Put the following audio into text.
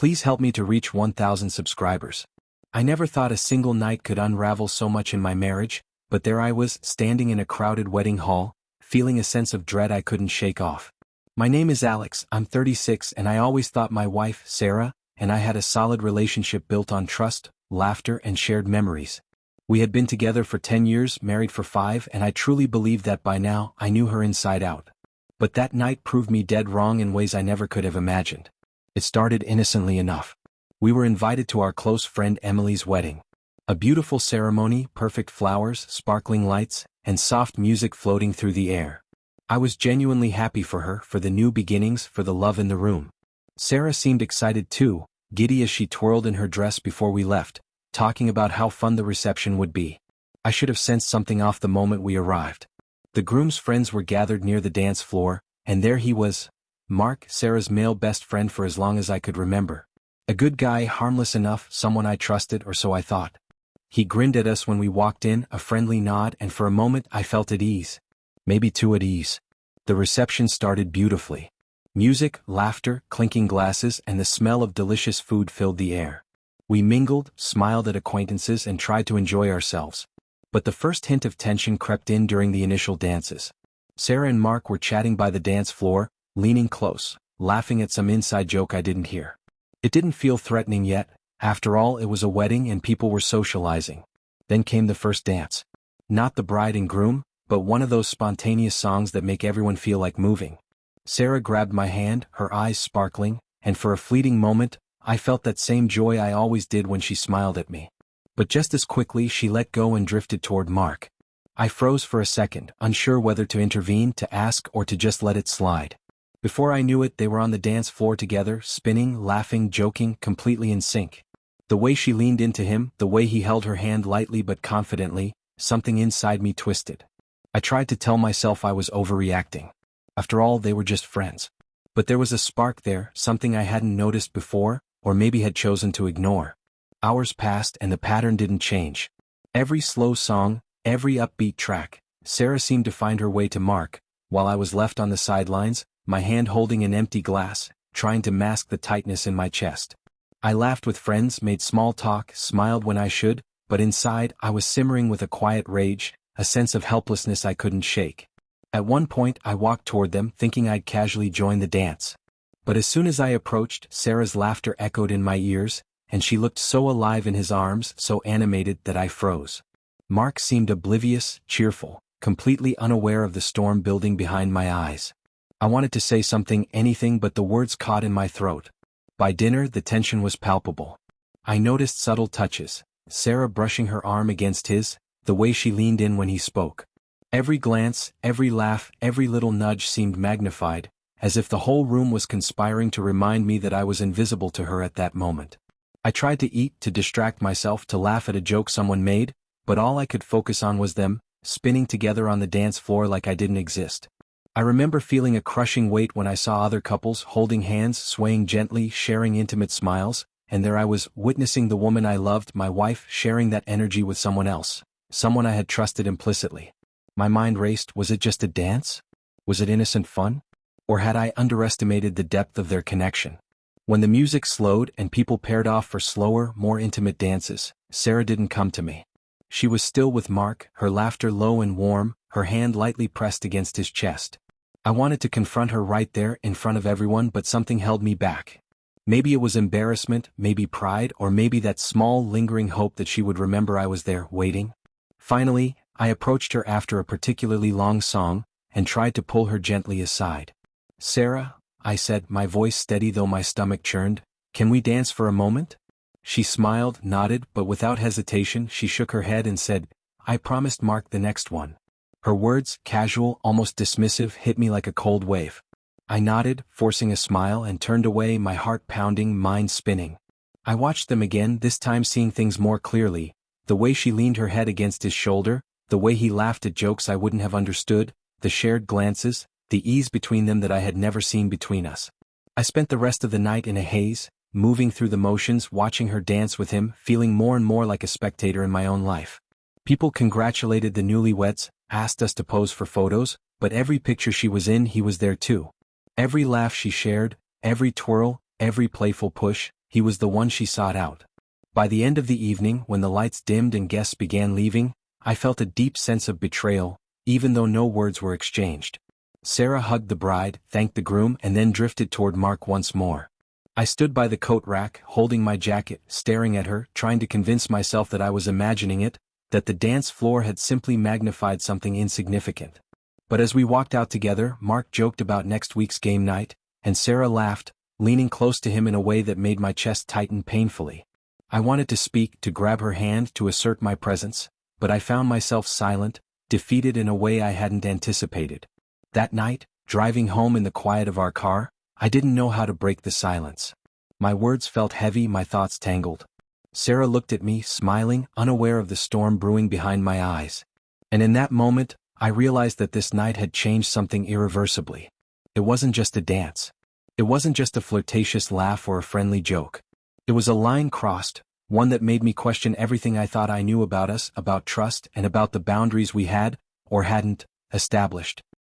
Please help me to reach 1,000 subscribers. I never thought a single night could unravel so much in my marriage, but there I was, standing in a crowded wedding hall, feeling a sense of dread I couldn't shake off. My name is Alex, I'm 36, and I always thought my wife, Sarah, and I had a solid relationship built on trust, laughter, and shared memories. We had been together for 10 years, married for 5, and I truly believed that by now I knew her inside out. But that night proved me dead wrong in ways I never could have imagined. It started innocently enough. We were invited to our close friend Emily's wedding. A beautiful ceremony, perfect flowers, sparkling lights, and soft music floating through the air. I was genuinely happy for her, for the new beginnings, for the love in the room. Sarah seemed excited too, giddy as she twirled in her dress before we left, talking about how fun the reception would be. I should have sensed something off the moment we arrived. The groom's friends were gathered near the dance floor, and there he was, Mark, Sarah's male best friend for as long as I could remember. A good guy, harmless enough, someone I trusted, or so I thought. He grinned at us when we walked in, a friendly nod, and for a moment I felt at ease. Maybe too at ease. The reception started beautifully. Music, laughter, clinking glasses, and the smell of delicious food filled the air. We mingled, smiled at acquaintances, and tried to enjoy ourselves. But the first hint of tension crept in during the initial dances. Sarah and Mark were chatting by the dance floor, leaning close, laughing at some inside joke I didn't hear. It didn't feel threatening yet. After all, it was a wedding and people were socializing. Then came the first dance. Not the bride and groom, but one of those spontaneous songs that make everyone feel like moving. Sarah grabbed my hand, her eyes sparkling, and for a fleeting moment, I felt that same joy I always did when she smiled at me. But just as quickly she let go and drifted toward Mark. I froze for a second, unsure whether to intervene, to ask, or to just let it slide. Before I knew it, they were on the dance floor together, spinning, laughing, joking, completely in sync. The way she leaned into him, the way he held her hand lightly but confidently, something inside me twisted. I tried to tell myself I was overreacting. After all, they were just friends. But there was a spark there, something I hadn't noticed before, or maybe had chosen to ignore. Hours passed and the pattern didn't change. Every slow song, every upbeat track, Sarah seemed to find her way to Mark, while I was left on the sidelines, my hand holding an empty glass, trying to mask the tightness in my chest. I laughed with friends, made small talk, smiled when I should, but inside I was simmering with a quiet rage, a sense of helplessness I couldn't shake. At one point I walked toward them, thinking I'd casually join the dance. But as soon as I approached, Sarah's laughter echoed in my ears, and she looked so alive in his arms, so animated that I froze. Mark seemed oblivious, cheerful, completely unaware of the storm building behind my eyes. I wanted to say something, anything, but the words caught in my throat. By dinner, the tension was palpable. I noticed subtle touches, Sarah brushing her arm against his, the way she leaned in when he spoke. Every glance, every laugh, every little nudge seemed magnified, as if the whole room was conspiring to remind me that I was invisible to her at that moment. I tried to eat, to distract myself, to laugh at a joke someone made, but all I could focus on was them, spinning together on the dance floor like I didn't exist. I remember feeling a crushing weight when I saw other couples holding hands, swaying gently, sharing intimate smiles, and there I was, witnessing the woman I loved, my wife, sharing that energy with someone else, someone I had trusted implicitly. My mind raced. Was it just a dance? Was it innocent fun? Or had I underestimated the depth of their connection? When the music slowed and people paired off for slower, more intimate dances, Sarah didn't come to me. She was still with Mark, her laughter low and warm, her hand lightly pressed against his chest. I wanted to confront her right there in front of everyone, but something held me back. Maybe it was embarrassment, maybe pride, or maybe that small, lingering hope that she would remember I was there, waiting. Finally, I approached her after a particularly long song, and tried to pull her gently aside. "Sarah," I said, my voice steady though my stomach churned, "can we dance for a moment?" She smiled, nodded, but without hesitation she shook her head and said, "I promised Mark the next one." Her words, casual, almost dismissive, hit me like a cold wave. I nodded, forcing a smile, and turned away, my heart pounding, mind spinning. I watched them again, this time seeing things more clearly, the way she leaned her head against his shoulder, the way he laughed at jokes I wouldn't have understood, the shared glances, the ease between them that I had never seen between us. I spent the rest of the night in a haze, moving through the motions, watching her dance with him, feeling more and more like a spectator in my own life. People congratulated the newlyweds, asked us to pose for photos, but every picture she was in, he was there too. Every laugh she shared, every twirl, every playful push, he was the one she sought out. By the end of the evening, when the lights dimmed and guests began leaving, I felt a deep sense of betrayal, even though no words were exchanged. Sarah hugged the bride, thanked the groom, and then drifted toward Mark once more. I stood by the coat rack, holding my jacket, staring at her, trying to convince myself that I was imagining it, that the dance floor had simply magnified something insignificant. But as we walked out together, Mark joked about next week's game night, and Sarah laughed, leaning close to him in a way that made my chest tighten painfully. I wanted to speak, to grab her hand, to assert my presence, but I found myself silent, defeated in a way I hadn't anticipated. That night, driving home in the quiet of our car, I didn't know how to break the silence. My words felt heavy, my thoughts tangled. Sarah looked at me, smiling, unaware of the storm brewing behind my eyes. And in that moment, I realized that this night had changed something irreversibly. It wasn't just a dance. It wasn't just a flirtatious laugh or a friendly joke. It was a line crossed, one that made me question everything I thought I knew about us, about trust, and about the boundaries we had, or hadn't, established.